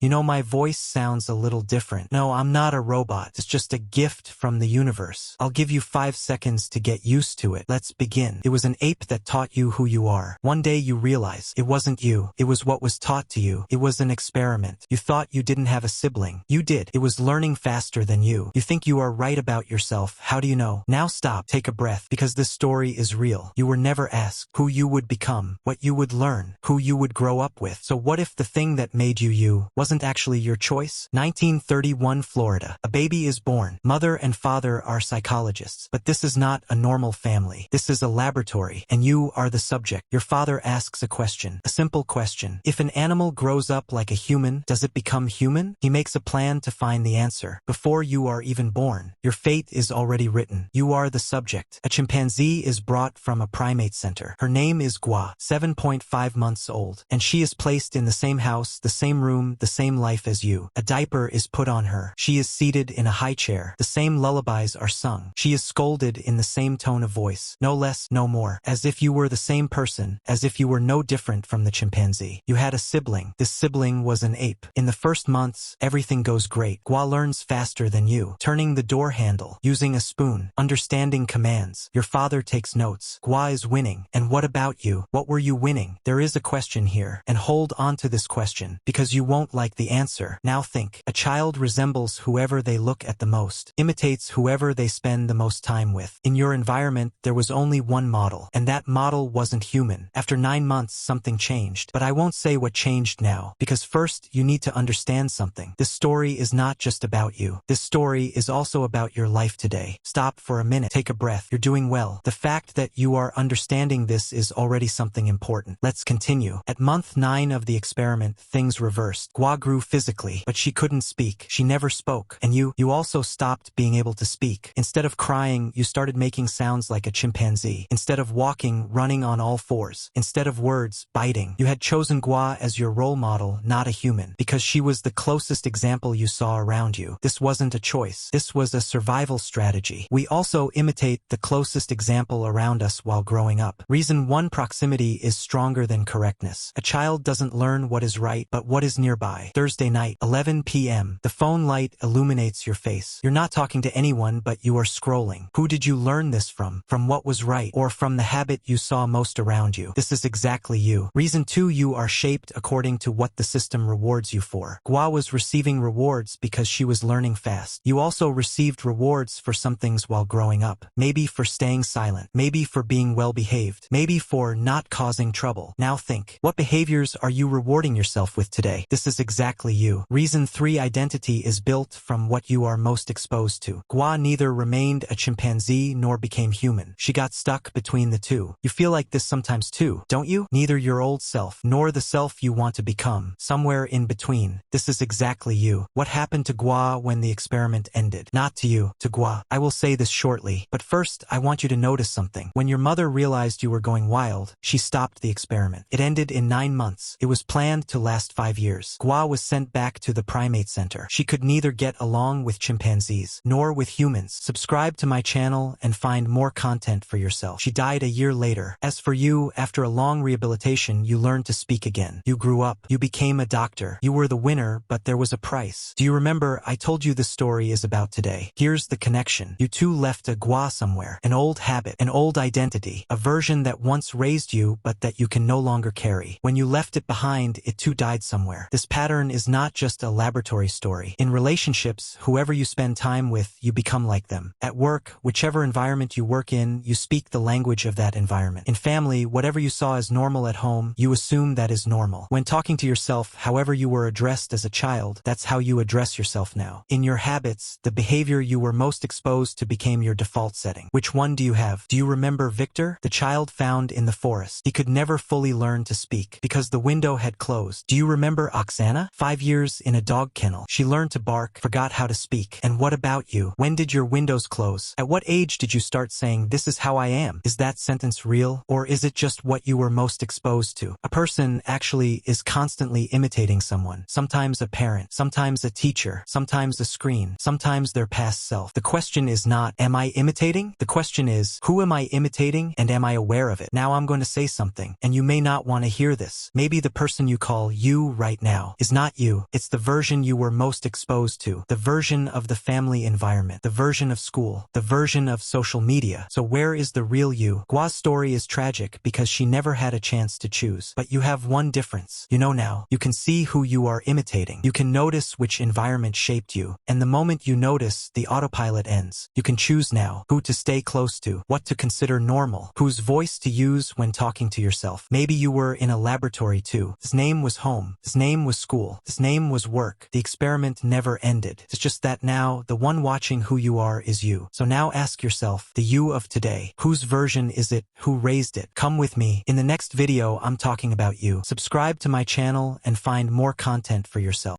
You know, my voice sounds a little different. No, I'm not a robot. It's just a gift from the universe. I'll give you 5 seconds to get used to it. Let's begin. It was an ape that taught you who you are. One day you realize it wasn't you. It was what was taught to you. It was an experiment. You thought you didn't have a sibling. You did. It was learning faster than you. You think you are right about yourself. How do you know? Now stop. Take a breath, because this story is real. You were never asked who you would become, what you would learn, who you would grow up with. So what if the thing that made you you wasn't actually your choice? 1931 Florida. A baby is born. Mother and father are psychologists. But this is not a normal family. This is a laboratory, and you are the subject. Your father asks a question, a simple question. If an animal grows up like a human, does it become human? He makes a plan to find the answer. Before you are even born, your fate is already written. You are the subject. A chimpanzee is brought from a primate center. Her name is Gua, 7.5 months old, and she is placed in the same house, the same room, the same life as you. A diaper is put on her. She is seated in a high chair. The same lullabies are sung. She is scolded in the same tone of voice. No less, no more. As if you were the same person, as if you were no different from the chimpanzee. You had a sibling. This sibling was an ape. In the first months, everything goes great. Gua learns faster than you. Turning the door handle, using a spoon, understanding commands. Your father takes notes. Gua is winning. And what about you? What were you winning? There is a question here, and hold on to this question, because you won't like the answer. Now think. A child resembles whoever they look at the most, imitates whoever they spend the most time with. In your environment, there was only one model, and that model wasn't human. After 9 months, something changed. But I won't say what changed now, because first, you need to understand something. This story is not just about you. This story is also about your life today. Stop for a minute. Take a breath. You're doing well. The fact that you are understanding this is already something important. Let's continue. At month 9 of the experiment, things reversed. Gua grew physically, but she couldn't speak. She never spoke. And you also stopped being able to speak. Instead of crying, you started making sounds like a chimpanzee. Instead of walking, running on all fours. Instead of words, biting. You had chosen Gua as your role model, not a human, because she was the closest example you saw around you. This wasn't a choice. This was a survival strategy. We also imitate the closest example around us while growing up. Reason 1: proximity is stronger than correctness. A child doesn't learn what is right, but what is nearby. Thursday night, 11 p.m. The phone light illuminates your face. You're not talking to anyone, but you are scrolling. Who did you learn this from? From what was right, or from the habit you saw most around you? This is exactly you. Reason 2: you are shaped according to what the system rewards you for. Gua was receiving rewards because she was learning fast. You also received rewards for some things while growing up. Maybe for staying silent. Maybe for being well-behaved. Maybe for not causing trouble. Now think. What behaviors are you rewarding yourself with today? This is exactly you. Reason 3: identity is built from what you are most exposed to. Gua neither remained a chimpanzee nor became human. She got stuck between the two. You feel like this sometimes too, don't you? Neither your old self nor the self you want to become. Somewhere in between. This is exactly you. What happened to Gua when the experiment ended? Not to you, to Gua. I will say this shortly, but first I want you to notice something. When your mother realized you were going wild, she stopped the experiment. It ended in 9 months. It was planned to last 5 years. Gua was sent back to the primate center. She could neither get along with chimpanzees nor with humans. Subscribe to my channel and find more content for yourself. She died a year later. As for you, after a long rehabilitation, you learned to speak again. You grew up. You became a doctor. You were the winner, but there was a price. Do you remember I told you the story is about today? Here's the connection. You too left a Gua somewhere. An old habit, an old identity, a version that once raised you but that you can no longer carry. When you left it behind, it too died somewhere. This pattern is not just a laboratory story. In relationships, whoever you spend time with, you become like them. At work, whichever environment you work in, you speak the language of that environment. In family, whatever you saw as normal at home, you assume that is normal. When talking to yourself, however you were addressed as a child, that's how you address yourself now. In your habits, the behavior you were most exposed to became your default setting. Which one do you have? Do you remember Victor, the child found in the forest? He could never fully learn to speak because the window had closed. Do you remember Oksana? 5 years in a dog kennel. She learned to bark, forgot how to speak. And what about you? When did your windows close? At what age did you start saying, "This is how I am"? Is that sentence real? Or is it just what you were most exposed to? A person actually is constantly imitating someone. Sometimes a parent, sometimes a teacher, sometimes a screen, sometimes their past self. The question is not, am I imitating? The question is, who am I imitating and am I aware of it? Now I'm going to say something, and you may not want to hear this. Maybe the person you call you right now is is not you. It's the version you were most exposed to, the version of the family environment, the version of school, the version of social media. So where is the real you? Gua's story is tragic because she never had a chance to choose. But you have one difference. You know now. You can see who you are imitating. You can notice which environment shaped you. And the moment you notice, the autopilot ends. You can choose now who to stay close to, what to consider normal, whose voice to use when talking to yourself. Maybe you were in a laboratory too. His name was home. His name was school. His name was work. The experiment never ended. It's just that now, the one watching who you are is you. So now ask yourself, the you of today, whose version is it? Who raised it? Come with me. In the next video, I'm talking about you. Subscribe to my channel and find more content for yourself.